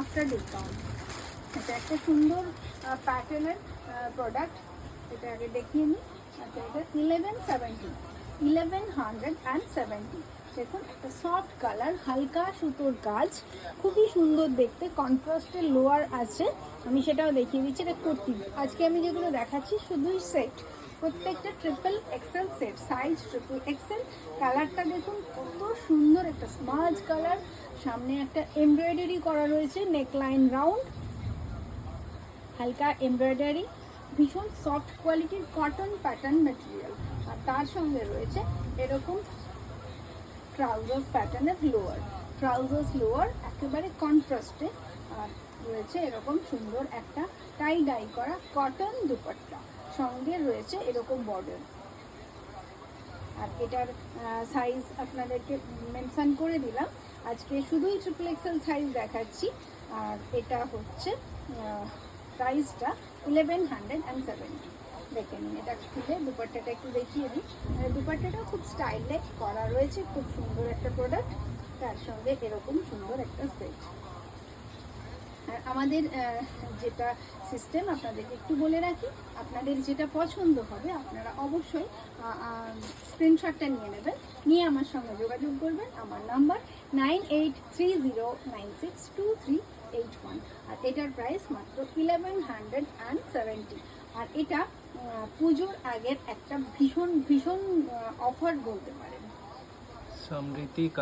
After discount. এটা একটা সুন্দর প্যাটার্নের প্রোডাক্ট, এটা আগে দেখিয়ে নিই। আচ্ছা, এটা 1170 দেখুন, একটা সফট কালার, হালকা সুতোর কাজ, খুবই সুন্দর দেখতে, কন্ট্রাস্টের লোয়ার আছে, আমি সেটাও দেখিয়ে দিচ্ছি। এটা কুর্তি। আজকে আমি যেগুলো দেখাচ্ছি শুধুই সেট, প্রত্যেকটা triple Excel set, size triple Excel. কালারটা দেখুন কত সুন্দর, একটা স্মাজ কালার, সামনে একটা এমব্রয়ডারি করা রয়েছে, নেকলাইন রাউন্ড, হালকা এমব্রয়ডারি, ভীষণ সফট কোয়ালিটির কটন প্যাটার্ন ম্যাটেরিয়াল। আর তার সঙ্গে রয়েছে এরকম ট্রাউজার্স প্যাটার্নের লোয়ার, ট্রাউজার্স লোয়ার একেবারে কন্ট্রাস্টে। আর রয়েছে এরকম সুন্দর একটা টাই ডাই করা কটন দুপাট্টা, সঙ্গে রয়েছে এরকম বর্ডার। আর এটার সাইজ আপনাদেরকে মেনশন করে দিলাম, আজকে শুধুই ট্রিপল এক্সেল সাইজ দেখাচ্ছি। আর এটা হচ্ছে প্রাইসটা 1170। দেখে নিন, এটা খুলে দুপাট্টাটা একটু দেখিয়ে দিই। দুপাট্টাটা খুব স্টাইলে করা রয়েছে, খুব সুন্দর একটা প্রোডাক্ট, তার সঙ্গে এরকম সুন্দর একটা সেট। আর আমাদের যেটা সিস্টেম আপনাদেরকে একটু বলে রাখি, আপনাদের যেটা পছন্দ হবে আপনারা অবশ্যই স্ক্রিনশটটা নিয়ে নেবেন, নিয়ে আমার সঙ্গে যোগাযোগ করবেন। আমার নাম্বার 9830962381। আর এটার প্রাইস মাত্র 1170। আর এটা পুজোর আগের একটা ভীষণ ভীষণ অফার বলতে পারেন। সমৃদ্ধি